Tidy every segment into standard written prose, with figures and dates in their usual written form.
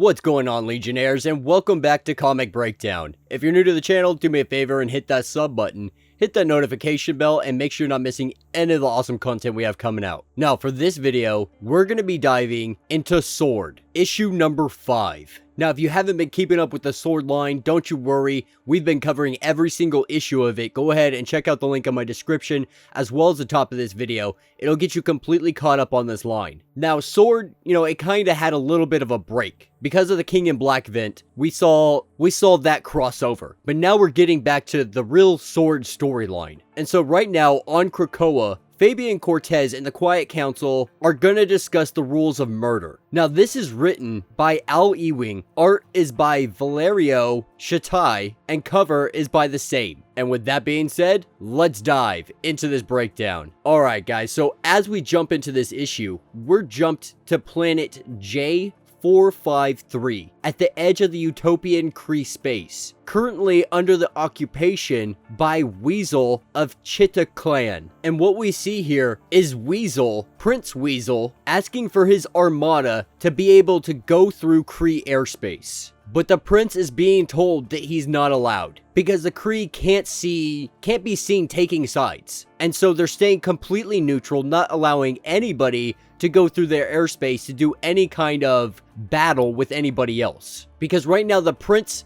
What's going on, Legionnaires, and welcome back to Comic Breakdown. If you're new to the channel, do me a favor and hit that sub button, hit that notification bell, and make sure you're not missing any of the awesome content we have coming out. Now, for this video, we're going to be diving into S.W.O.R.D, issue number 5. Now, if you haven't been keeping up with the S.W.O.R.D line, don't you worry. We've been covering every single issue of it. Go ahead and check out the link in my description, as well as the top of this video. It'll get you completely caught up on this line. Now, S.W.O.R.D, it kind of had a little bit of a break. Because of the King in Black event, we saw that crossover. But now we're getting back to the real S.W.O.R.D storyline. And so right now, on Krakoa, Fabian Cortez and the Quiet Council are gonna discuss the rules of murder. Now, this is written by Al Ewing, art is by Valerio Shatai, and cover is by the same. And with that being said, let's dive into this breakdown. Alright guys, so as we jump into this issue, we're jumped to planet J453 at the edge of the utopian Kree space, currently under the occupation by Weasel of Chitta Clan. And what we see here is Weasel, Prince Weasel, asking for his armada to be able to go through Kree airspace. But the prince is being told that he's not allowed because the Kree can't be seen taking sides. And so they're staying completely neutral, not allowing anybody to go through their airspace to do any kind of battle with anybody else. Because right now the prince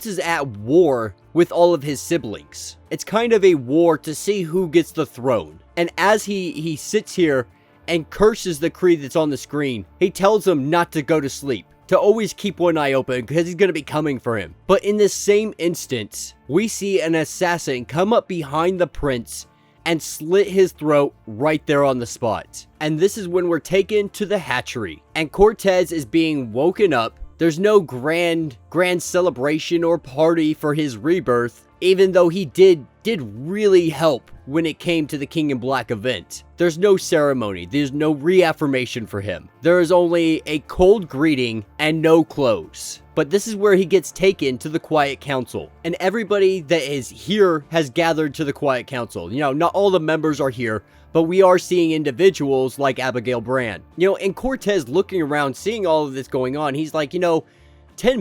is at war with all of his siblings. It's kind of a war to see who gets the throne. And as he sits here and curses the Kree that's on the screen, he tells them not to go to sleep, to always keep one eye open because he's going to be coming for him. But in this same instance, we see an assassin come up behind the prince and slit his throat right there on the spot. And this is when we're taken to the hatchery, and Cortez is being woken up. There's no grand celebration or party for his rebirth, even though he did really help when it came to the King in Black event. There's no ceremony, there's no reaffirmation for him. There is only a cold greeting and no clothes. But this is where he gets taken to the Quiet Council. And everybody that is here has gathered to the Quiet Council. Not all the members are here, but we are seeing individuals like Abigail Brand. And Cortez looking around, seeing all of this going on, he's like, 10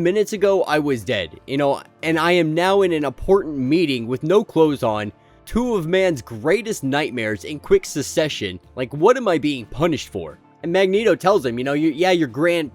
minutes ago, I was dead, and I am now in an important meeting with no clothes on, two of man's greatest nightmares in quick succession. Like, what am I being punished for? And Magneto tells him, your grand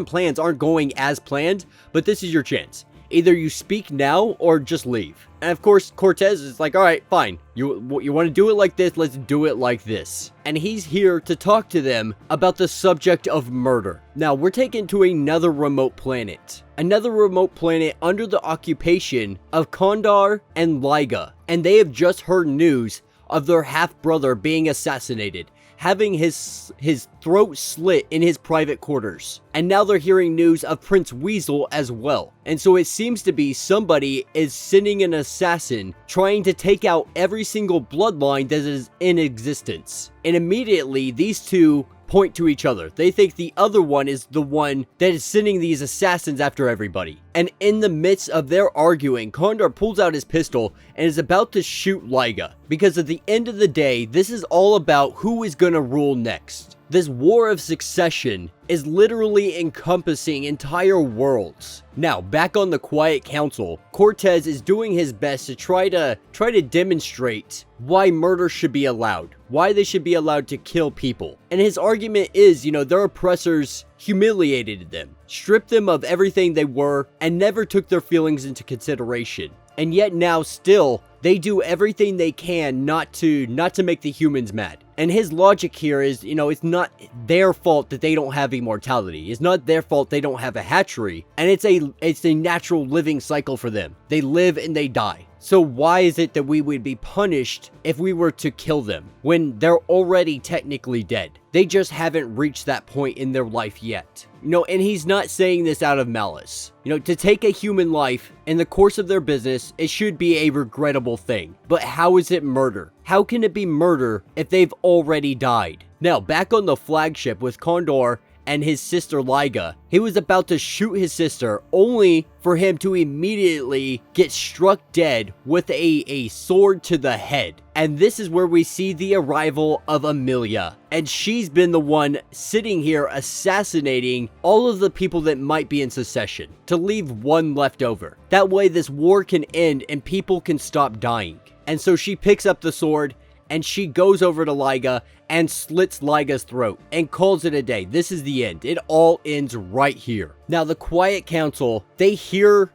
plans aren't going as planned, but this is your chance. Either you speak now or just leave. And of course, Cortez is like, all right, fine. You want to do it like this? Let's do it like this. And he's here to talk to them about the subject of murder. Now, we're taken to another remote planet. Another remote planet under the occupation of Kondar and Liga. And they have just heard news of their half-brother being assassinated, having his throat slit in his private quarters. And now they're hearing news of Prince Weasel as well. And so it seems to be somebody is sending an assassin trying to take out every single bloodline that is in existence. And immediately these two point to each other. They think the other one is the one that is sending these assassins after everybody. And in the midst of their arguing, Kondar pulls out his pistol and is about to shoot Liga. Because at the end of the day, this is all about who is gonna rule next. This war of succession is literally encompassing entire worlds. Now, back on the Quiet Council, Cortez is doing his best to try to demonstrate why murder should be allowed, why they should be allowed to kill people. And his argument is, their oppressors humiliated them, stripped them of everything they were, and never took their feelings into consideration. And yet now still, they do everything they can not to make the humans mad. And his logic here is, it's not their fault that they don't have immortality. It's not their fault they don't have a hatchery. And it's a natural living cycle for them. They live and they die. So why is it that we would be punished if we were to kill them when they're already technically dead? They just haven't reached that point in their life yet. And he's not saying this out of malice. To take a human life in the course of their business, it should be a regrettable thing. But how is it murder? How can it be murder if they've already died? Now, back on the flagship with Kondar and his sister Liga. He was about to shoot his sister, only for him to immediately get struck dead with a sword to the head. And this is where we see the arrival of Emilia. And she's been the one sitting here assassinating all of the people that might be in succession, to leave one left over. That way this war can end and people can stop dying. And so she picks up the sword and she goes over to Liga and slits Liga's throat and calls it a day. This is the end. It all ends right here. Now the Quiet Council, they hear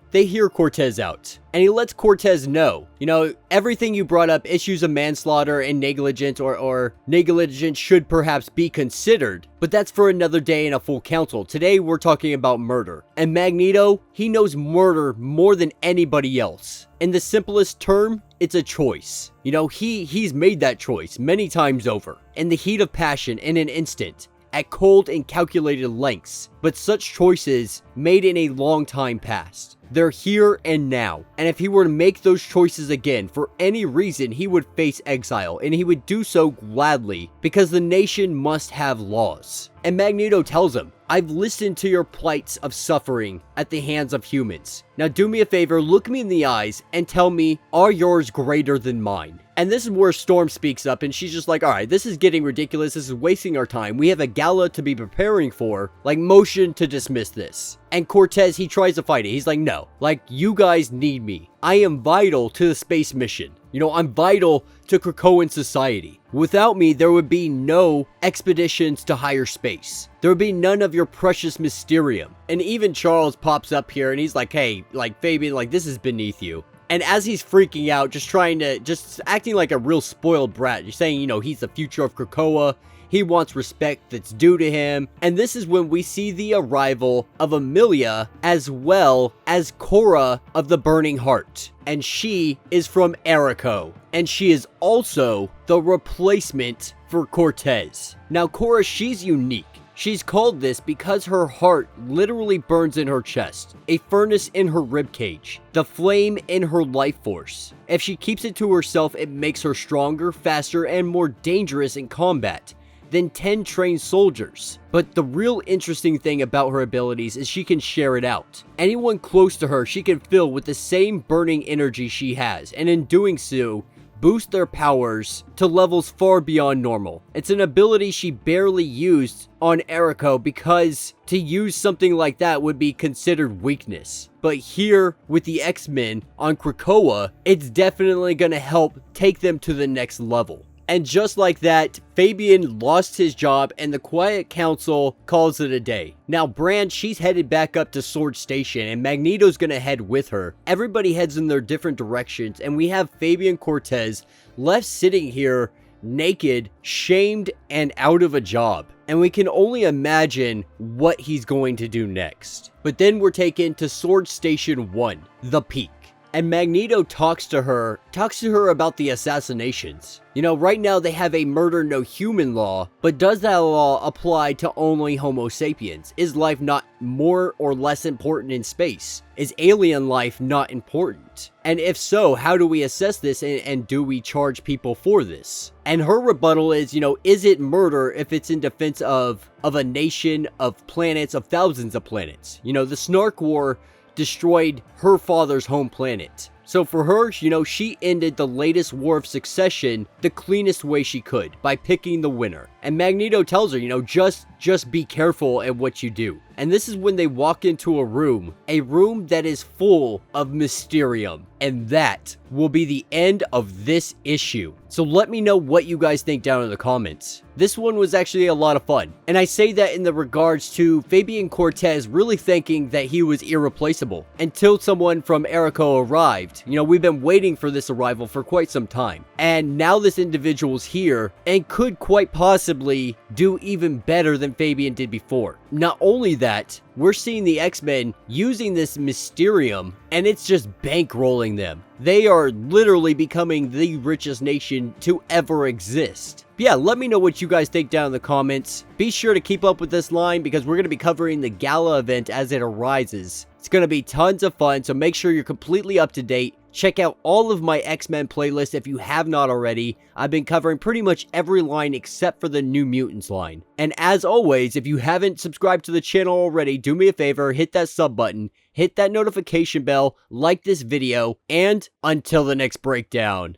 Cortez out, and he lets Cortez know, everything you brought up, issues of manslaughter and negligence or negligence should perhaps be considered, but that's for another day in a full council. Today we're talking about murder. And Magneto, he knows murder more than anybody else. In the simplest term, it's a choice. He's made that choice many times over, in the heat of passion, in an instant, at cold and calculated lengths. But such choices made in a long time past. They're here and now. And if he were to make those choices again, for any reason, he would face exile. And he would do so gladly, because the nation must have laws. And Magneto tells him, I've listened to your plights of suffering at the hands of humans. Now do me a favor, look me in the eyes and tell me, are yours greater than mine? And this is where Storm speaks up, and she's just like, alright, this is getting ridiculous. This is wasting our time. We have a gala to be preparing for. Motion to dismiss this. And Cortez, he tries to fight it. He's like, no, you guys need me. I am vital to the space mission. I'm vital to Krakoan society. Without me, there would be no expeditions to higher space. There would be none of your precious mysterium. And even Charles pops up here and he's like, hey, Fabian, this is beneath you. And as he's freaking out, just acting like a real spoiled brat, you're saying, he's the future of Krakoa. He wants respect that's due to him. And this is when we see the arrival of Emilia, as well as Cora of the Burning Heart. And she is from Erico. And she is also the replacement for Cortez. Now, Cora, she's unique. She's called this because her heart literally burns in her chest, a furnace in her ribcage, the flame in her life force. If she keeps it to herself, it makes her stronger, faster, and more dangerous in combat than 10 trained soldiers. But the real interesting thing about her abilities is she can share it out. Anyone close to her, she can fill with the same burning energy she has, and in doing so, boost their powers to levels far beyond normal. It's an ability she barely used on Erico, because to use something like that would be considered weakness. But here with the X-Men on Krakoa, it's definitely going to help take them to the next level. And just like that, Fabian lost his job and the Quiet Council calls it a day. Now Brand, she's headed back up to S.W.O.R.D Station and Magneto's gonna head with her. Everybody heads in their different directions and we have Fabian Cortez left sitting here naked, shamed, and out of a job. And we can only imagine what he's going to do next. But then we're taken to S.W.O.R.D Station 1, the Peak. And Magneto talks to her about the assassinations. Right now they have a murder no human law, but does that law apply to only Homo sapiens? Is life not more or less important in space? Is alien life not important? And if so, how do we assess this and do we charge people for this? And her rebuttal is, is it murder if it's in defense of a nation, of planets, of thousands of planets? The Snark War destroyed her father's home planet. So for her, she ended the latest war of succession the cleanest way she could, by picking the winner. And Magneto tells her, just be careful at what you do. And this is when they walk into a room that is full of mysterium. And that will be the end of this issue. So let me know what you guys think down in the comments. This one was actually a lot of fun. And I say that in the regards to Fabian Cortez really thinking that he was irreplaceable until someone from Erico arrived. We've been waiting for this arrival for quite some time. And now this individual's here and could quite possibly do even better than Fabian did before. Not only that, we're seeing the X-Men using this Mysterium and it's just bankrolling them. They are literally becoming the richest nation to ever exist. But yeah, let me know what you guys think down in the comments. Be sure to keep up with this line because we're going to be covering the gala event as it arises. It's going to be tons of fun, so make sure you're completely up to date. Check out all of my X-Men playlists if you have not already. I've been covering pretty much every line except for the New Mutants line. And as always, if you haven't subscribed to the channel already, do me a favor, hit that sub button, hit that notification bell, like this video, and until the next breakdown.